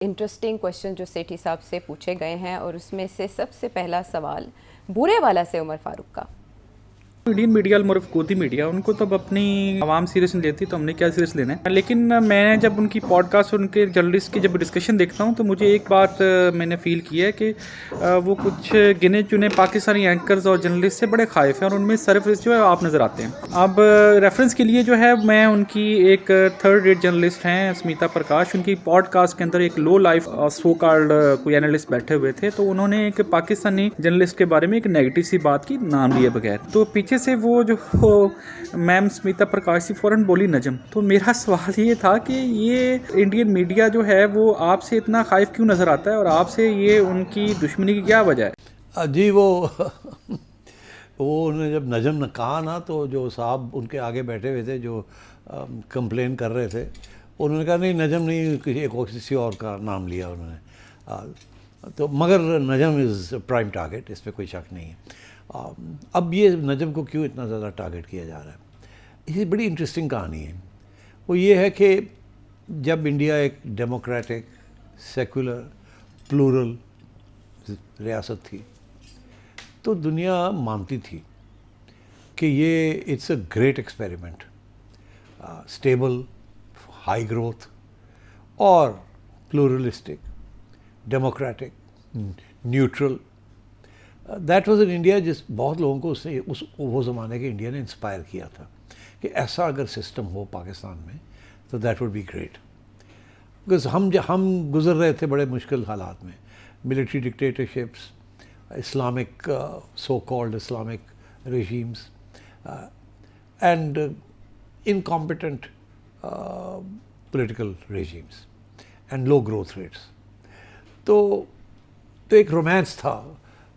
Interesting question جو سیٹھی صاحب سے پوچھے گئے ہیں، اور اس میں سے سب سے پہلا سوال برے والا سے عمر فاروق کا۔ انڈین میڈیا المرفقوتی میڈیا ان کو تب اپنی عوام سیریس نہیں لیتی، تو ہم نے کیا سیریس لینا ہے. لیکن میں جب ان کی پوڈ کاسٹ اور ان کے جرنلسٹ کی جب ڈسکشن دیکھتا ہوں تو مجھے ایک بات میں نے فیل کی ہے کہ وہ کچھ گنے چنے پاکستانی اینکرز اور جرنلسٹ سے بڑے خائف ہیں، اور ان میں سرفرست جو ہے آپ نظر آتے ہیں. اب ریفرنس کے لیے جو ہے میں ان کی ایک تھرڈ ریٹ جرنلسٹ ہیں اسمیتا پرکاش، ان کی پوڈ کاسٹ کے اندر ایک لو لائف سو کالڈ کوئی اینالسٹ بیٹھے ہوئے تھے، تو انہوں نے ایک پاکستانی جرنلسٹ کے بارے میں ایک نیگیٹو سی بات کی نام لیے بغیر، تو پیچھے سے وہ جو میم اسمیتا پرکاش سے فوراً بولی نجم. تو میرا سوال یہ تھا کہ یہ انڈین میڈیا جو ہے وہ آپ سے اتنا خائف کیوں نظر آتا ہے، اور آپ سے یہ ان کی دشمنی کی کیا وجہ ہے؟ جی وہ انہوں نے جب نجم نے کہا نا، تو جو صاحب ان کے آگے بیٹھے ہوئے تھے جو کمپلین کر رہے تھے، انہوں نے کہا نہیں نجم نہیں، کسی اور کا نام لیا انہوں نے. تو مگر نجم از پرائم ٹارگیٹ، اس پہ کوئی شک نہیں ہے. اب یہ نجم کو کیوں اتنا زیادہ ٹارگیٹ کیا جا رہا ہے، یہ بڑی انٹرسٹنگ کہانی ہے. وہ یہ ہے کہ جب انڈیا ایک ڈیموکریٹک سیکولر پلورل ریاست تھی، تو دنیا مانتی تھی کہ یہ it's a great experiment, stable, high growth اور pluralistic, democratic, neutral. That was in India, جس بہت لوگوں کو وہ زمانے کے انڈیا نے انسپائر کیا تھا کہ ایسا اگر سسٹم ہو پاکستان میں تو that would be great. Because ہم گزر رہے تھے بڑے مشکل حالات میں، military dictatorships, Islamic so called Islamic regimes and incompetent political regimes and low growth rates. تو ایک رومانس تھا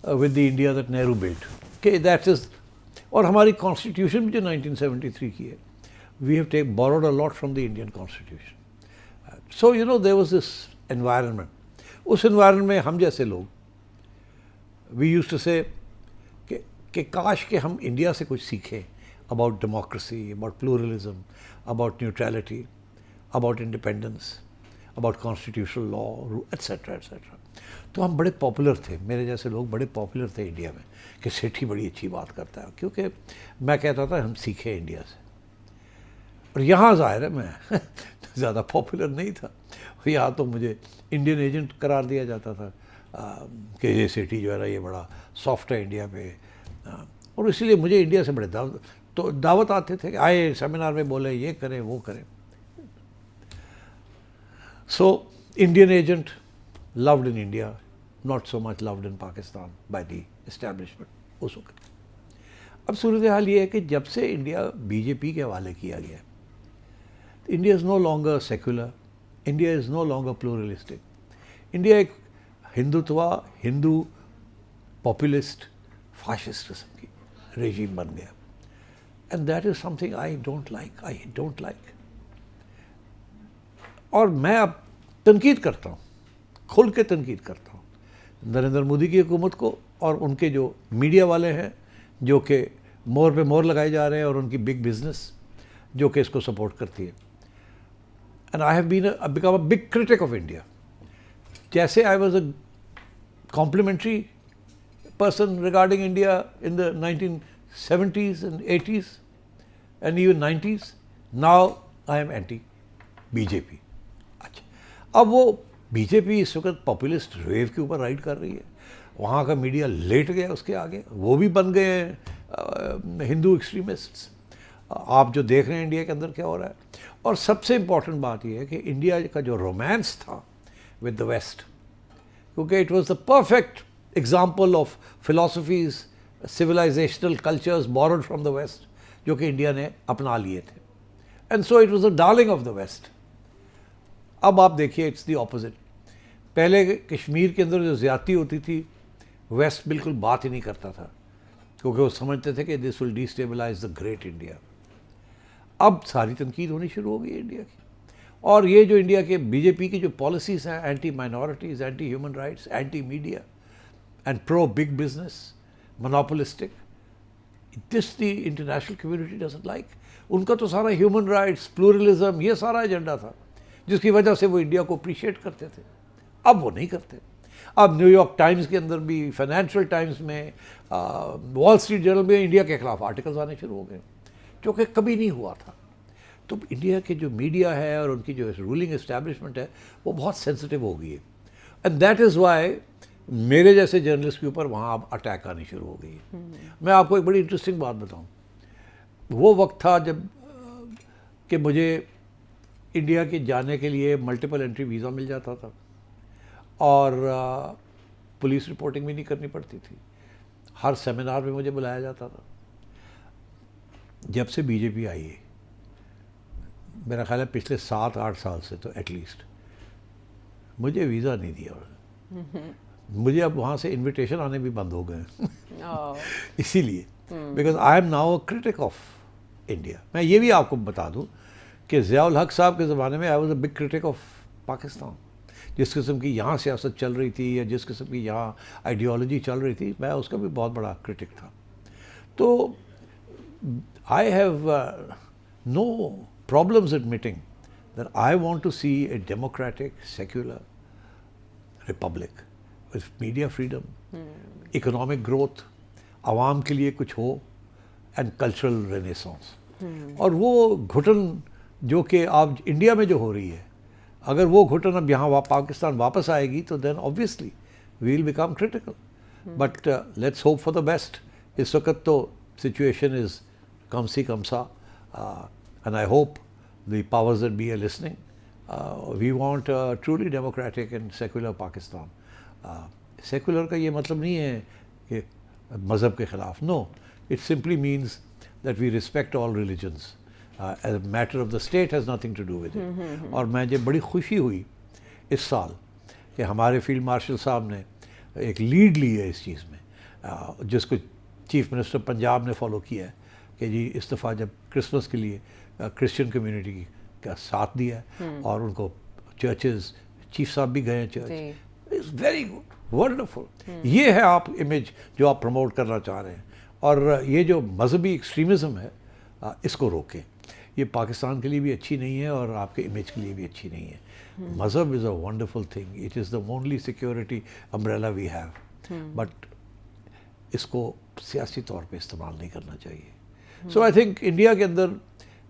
with the India that Nehru built, کہ دیٹ از. اور ہماری کانسٹیٹیوشن بھی جو 1973 کی ہے، we have borrowed a lot from the Indian constitution. So you know there was this environment. Us environment میں ہم جیسے لوگ وی یوز ٹو سے کہ کاش کہ ہم انڈیا سے کچھ سیکھیں about democracy, about pluralism, about neutrality, about independence, about constitutional law et cetera et cetera. تو ہم بڑے پاپولر تھے، میرے جیسے لوگ بڑے پاپولر تھے انڈیا میں کہ سیٹھی بڑی اچھی بات کرتا ہے، کیونکہ میں کہتا تھا ہم سیکھیں انڈیا سے. اور یہاں ظاہر ہے میں زیادہ پاپولر نہیں تھا، یہاں تو مجھے انڈین ایجنٹ قرار دیا جاتا تھا کہ یہ سیٹھی جو ہے نا یہ بڑا سافٹ ہے انڈیا پہ. اور اسی لیے مجھے انڈیا سے بڑے دعوت آتے تھے کہ آئے سیمینار میں بولے یہ کریں وہ کریں. So Indian agent loved in India, not so much loved in Pakistan by the establishment اس وقت. اب صورتحال یہ ہے کہ جب سے انڈیا بی جے پی کے حوالے کیا گیا، India is no longer secular, India is no longer pluralistic. India ایک ہندو پاپولسٹ فاشسٹ قسم کی ریجیم بن گیا. And that is some thing I don't like. اور میں اب تنقید کرتا ہوں، کھل کے تنقید کرتا ہوں نریندر مودی کی حکومت کو، اور ان کے جو میڈیا والے ہیں جو کہ مور پہ مور لگائے جا رہے ہیں، اور ان کی بگ بزنس جو کہ اس کو سپورٹ کرتی ہے. And I have become a big critic of India. جیسے I was a complimentary person regarding India in the 1970s and 80s and even 90s, now I am anti BJP. اچھا، اب وہ B J پی اس وقت populist view کے اوپر ride کر رہی ہے، وہاں کا میڈیا لیٹ گیا اس کے آگے، وہ بھی بن گئے ہیں ہندو ایکسٹریمسٹس. آپ جو دیکھ رہے ہیں انڈیا کے اندر کیا ہو رہا ہے. اور سب سے امپورٹنٹ بات یہ ہے کہ انڈیا کا جو رومانس تھا ود دا ویسٹ، کیونکہ it was the perfect example of philosophies, civilisational cultures borrowed from the West, جو کہ انڈیا نے اپنا لیے تھے. And so it was the darling of the West. اب آپ دیکھیے اٹس دی اپوزٹ. پہلے کشمیر کے اندر جو زیادتی ہوتی تھی، ویسٹ بالکل بات ہی نہیں کرتا تھا، کیونکہ وہ سمجھتے تھے کہ this will destabilise the great India. اب ساری تنقید ہونی شروع ہو گئی انڈیا کی. اور یہ جو انڈیا کے بی جے پی کی جو پالیسیز ہیں، anti minorities, anti human rights, anti media and pro big business, monopolistic, this the international community doesn't like. ان کا تو سارا ہیومن رائٹس، پلورلزم، یہ سارا ایجنڈا تھا جس کی وجہ سے وہ انڈیا کو اپریشیٹ کرتے تھے. اب وہ نہیں کرتے. اب نیو یارک ٹائمز کے اندر بھی, فائنینشیل ٹائمز میں, وال اسٹریٹ جرنل میں انڈیا کے خلاف آرٹیکلز آنے شروع ہو گئے, جو کہ کبھی نہیں ہوا تھا. تو انڈیا کے جو میڈیا ہے اور ان کی جو رولنگ اسٹیبلشمنٹ ہے وہ بہت سینسٹیو ہو گئی ہے. اینڈ دیٹ از وائی میرے جیسے جرنلسٹ کے اوپر وہاں اب اٹیک آنی شروع ہو گئی ہے. میں آپ کو ایک بڑی انٹرسٹنگ بات بتاؤں. وہ وقت تھا جب کہ مجھے انڈیا کے جانے کے لیے ملٹیپل انٹری ویزا مل جاتا تھا اور پولیس رپورٹنگ بھی نہیں کرنی پڑتی تھی. ہر سیمینار میں مجھے بلایا جاتا تھا. جب سے بی جے پی آئی ہے, میرا خیال ہے پچھلے 7-8 سال سے تو ایٹ لیسٹ مجھے ویزا نہیں دیا. مجھے اب وہاں سے انویٹیشن آنے بھی بند ہو گئے اسی لیے because I am now a critic of India. میں یہ بھی آپ کو بتا دوں کہ ضیاء الحق صاحب کے زمانے میں آئی was a big critic of Pakistan. جس قسم کی یہاں سیاست چل رہی تھی یا جس قسم کی یہاں آئیڈیالوجی چل رہی تھی, میں اس کا بھی بہت بڑا کرٹک تھا. تو I have no problems admitting that I want to see a democratic, secular republic with media freedom, economic growth, عوام کے لیے کچھ ہو, and cultural renaissance. اور وہ گھٹن جو کہ اب انڈیا میں جو ہو رہی ہے, اگر وہ گھٹن اب یہاں پاکستان واپس آئے گی تو then obviously we will become critical. But let's hope for the best. اس وقت تو situation is کم سی کم سا. And I hope the powers that be are listening. We want a truly democratic and secular Pakistan. Secular کا یہ مطلب نہیں ہے کہ مذہب کے خلاف. No, it simply means that we respect all religions. As a matter of the state has nothing to do with it. اور مجھے بڑی خوشی ہوئی اس سال کہ ہمارے فیلڈ مارشل صاحب نے ایک لیڈ لی ہے اس چیز میں, جس کو چیف منسٹر پنجاب نے فالو کیا ہے کہ جی اس دفعہ جب کرسمس کے لیے کرسچن کمیونٹی کا ساتھ دیا ہے اور ان کو چرچز, چیف صاحب بھی گئے ہیں church. It's very good, wonderful. یہ ہے آپ امیج جو آپ پروموٹ کرنا چاہ رہے ہیں. اور یہ جو مذہبی ایکسٹریمزم ہے اس کو روکیں. یہ پاکستان کے لیے بھی اچھی نہیں ہے اور آپ کے امیج کے لیے بھی اچھی نہیں ہے. مذہب is a wonderful thing. It is the only security umbrella we have. But اس کو سیاسی طور پہ استعمال نہیں کرنا چاہیے. سو آئی تھنک انڈیا کے اندر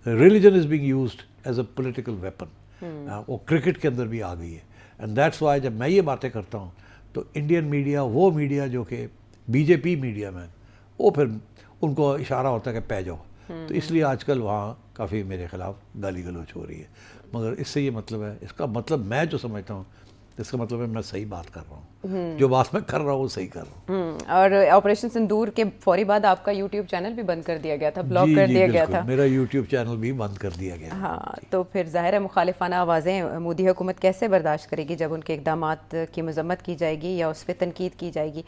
religion is being used as a political weapon. وہ کرکٹ کے اندر بھی آ گئی ہے. اینڈ دیٹس وائی جب میں یہ باتیں کرتا ہوں تو انڈین میڈیا, وہ میڈیا جو کہ بی جے پی میڈیا میں, وہ پھر ان کو اشارہ ہوتا ہے کہ پہ جاؤ. تو اس لیے آج کل وہاں کافی میرے خلاف گالی گلوچ ہو رہی ہے. مگر اس سے یہ مطلب ہے, اس کا مطلب میں جو سمجھتا ہوں اس کا مطلب ہے میں صحیح بات کر رہا ہوں, جو بات میں کر رہا ہوں وہ صحیح کر رہا ہوں. اور آپریشن سندور کے فوری بعد آپ کا یوٹیوب چینل بھی بند کر دیا گیا تھا, بلاک کر دیا گیا تھا. میرا یوٹیوب چینل بھی بند کر دیا گیا. ہاں, تو پھر ظاہر ہے مخالفانہ آوازیں مودی حکومت کیسے برداشت کرے گی جب ان کے اقدامات کی مذمت کی جائے گی یا اس پہ تنقید کی جائے گی.